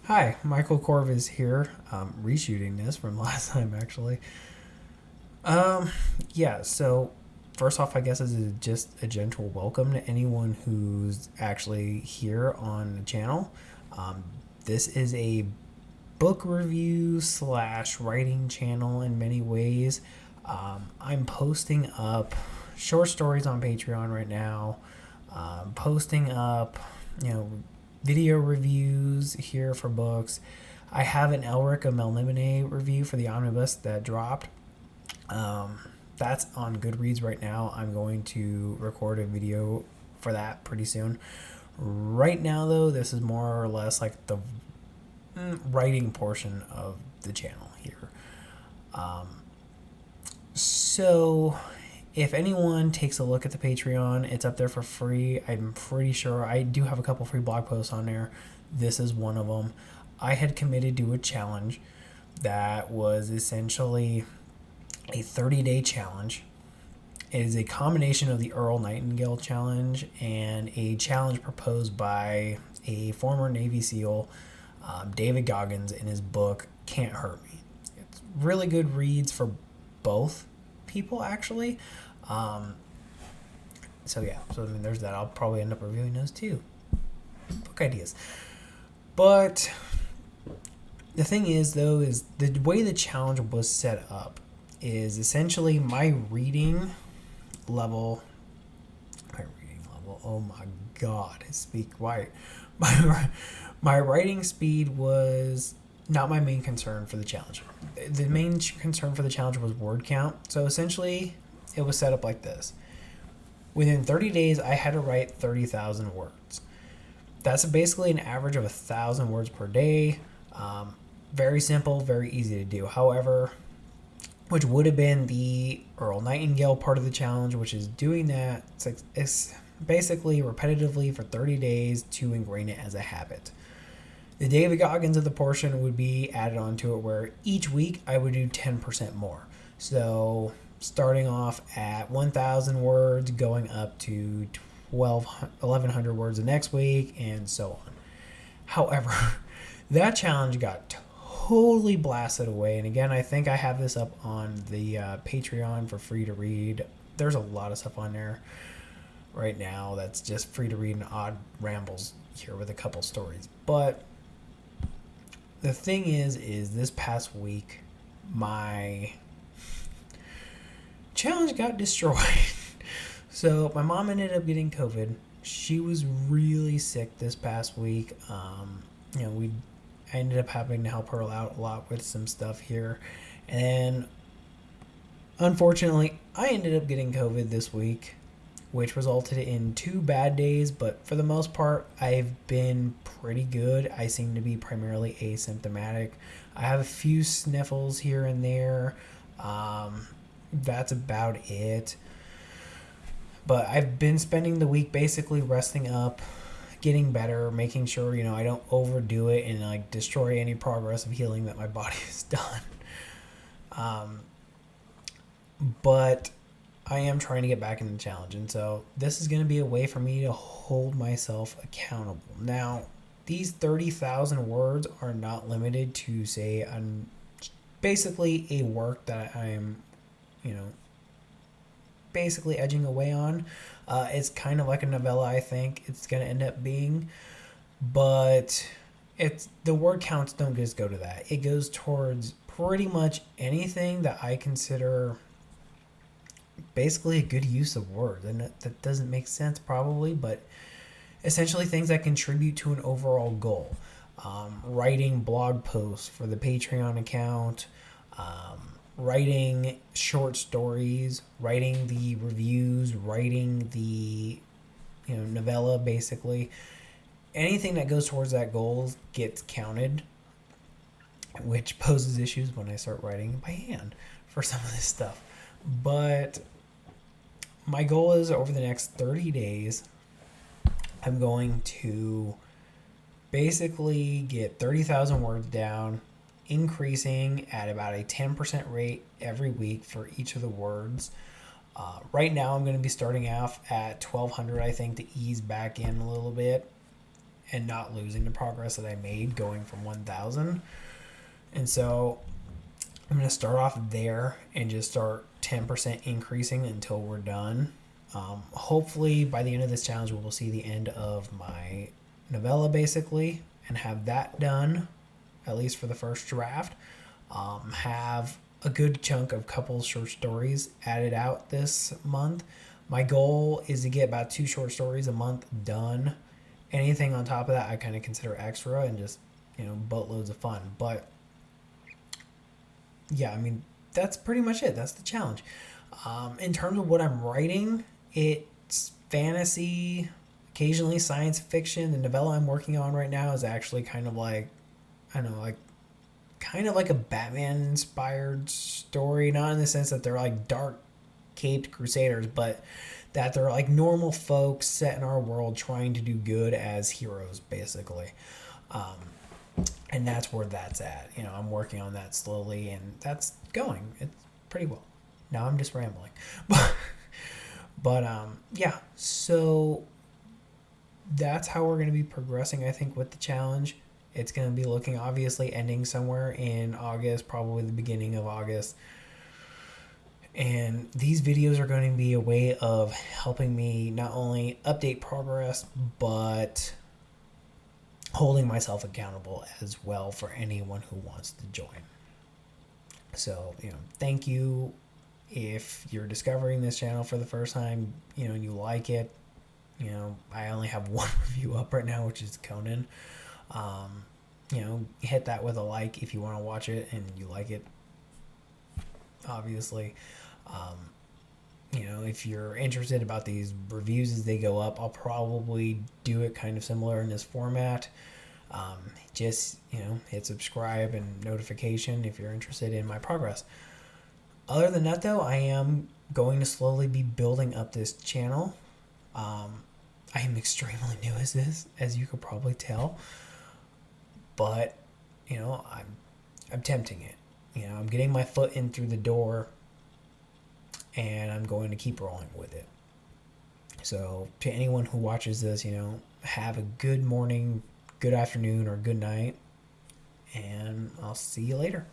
Hi, Michael Corvus here. Reshooting this from last time, actually. Um, yeah. So first off, I guess is just a gentle welcome to anyone who's actually here on the channel. Um, this is a book review slash writing channel in many ways. I'm posting up short stories on Patreon right now. Posting up, you know, video reviews here for books. I have an Elric of Melniboné review for the omnibus that dropped. Um, that's on Goodreads right now. I'm going to record a video for that pretty soon. Right now, though, this is more or less like the writing portion of the channel here. Um, so, if anyone takes a look at the Patreon, it's up there for free. I'm pretty sure I do have a couple free blog posts on there. This is one of them. I had committed to a challenge that was essentially a 30-day challenge. It is a combination of the Earl Nightingale challenge and a challenge proposed by a former Navy SEAL, David Goggins, in his book Can't Hurt Me. It's really good reads for both people, actually. Um, so I mean, there's that. I'll probably end up reviewing those too. Book ideas. But the thing is, though, is the way the challenge was set up is essentially my reading level. Oh my God! Speak white. My my writing speed was not my main concern for the challenge. The main concern for the challenge was word count. So essentially, it was set up like this. Within 30 days, I had to write 30,000 words. That's basically an average of 1,000 words per day. Very simple, very easy to do. However, which would have been the Earl Nightingale part of the challenge, which is doing that it's basically repetitively for 30 days to ingrain it as a habit. The David Goggins of the portion would be added onto it, where each week I would do 10% more. So starting off at 1,000 words, going up to 1,100 words the next week, and so on. However, that challenge got totally blasted away. And again, I think I have this up on the Patreon for free to read. There's a lot of stuff on there right now that's just free to read and odd rambles here with a couple stories. But the thing is this past week, my challenge got destroyed. So my mom ended up getting COVID. She was really sick this past week. I ended up having to help her out a lot with some stuff here. And unfortunately, I ended up getting COVID this week, which resulted in 2 bad days. But for the most part, I've been pretty good. I seem to be primarily asymptomatic. I have a few sniffles here and there. That's about it. But I've been spending the week basically resting up, getting better, making sure, I don't overdo it and like destroy any progress of healing that my body has done. Um, but I am trying to get back in the challenge, and so this is going to be a way for me to hold myself accountable. Now, these 30,000 words are not limited to, say, basically a work that I'm, you know, basically edging away on. It's kind of like a novella, I think it's going to end up being, but it's the word counts don't just go to that. It goes towards pretty much anything that I consider basically a good use of words, and that doesn't make sense probably, but essentially things that contribute to an overall goal. Writing blog posts for the Patreon account, writing short stories, writing the reviews, writing the novella, basically anything that goes towards that goal gets counted, which poses issues when I start writing by hand for some of this stuff. But my goal is over the next 30 days, I'm going to basically get 30,000 words down, increasing at about a 10% rate every week for each of the words. Right now, I'm going to be starting off at 1,200, I think, to ease back in a little bit. and not losing the progress that I made going from 1,000. And so I'm going to start off there and just start 10% increasing until we're done. Hopefully by the end of this challenge, we will see the end of my novella basically and have that done, at least for the first draft. Have a good chunk of couple short stories added out this month. My goal is to get about 2 short stories a month done. Anything on top of that I kind of consider extra and just, boatloads of fun. But yeah, I mean, that's pretty much it. That's the challenge. In terms of what I'm writing, it's fantasy, occasionally science fiction. The novella I'm working on right now is actually kind of like, I don't know, like a Batman inspired story, not in the sense that they're like dark caped crusaders, but that they're like normal folks set in our world trying to do good as heroes basically. And that's where that's at. I'm working on that slowly and that's going. It's pretty well. Now I'm just rambling. But yeah, so that's how we're going to be progressing, I think, with the challenge. It's going to be looking, obviously, ending somewhere in August, probably the beginning of August. And these videos are going to be a way of helping me not only update progress, but holding myself accountable as well for anyone who wants to join. So, thank you if you're discovering this channel for the first time, and you like it. I only have one review up right now, which is Conan. Hit that with a like if you want to watch it and you like it, obviously. If you're interested about these reviews as they go up, I'll probably do it kind of similar in this format. Just, hit subscribe and notification if you're interested in my progress. Other than that, though, I am going to slowly be building up this channel. I am extremely new as this, as you could probably tell. But, I'm tempting it. I'm getting my foot in through the door, and I'm going to keep rolling with it. So to anyone who watches this, have a good morning, good afternoon, or good night, and I'll see you later.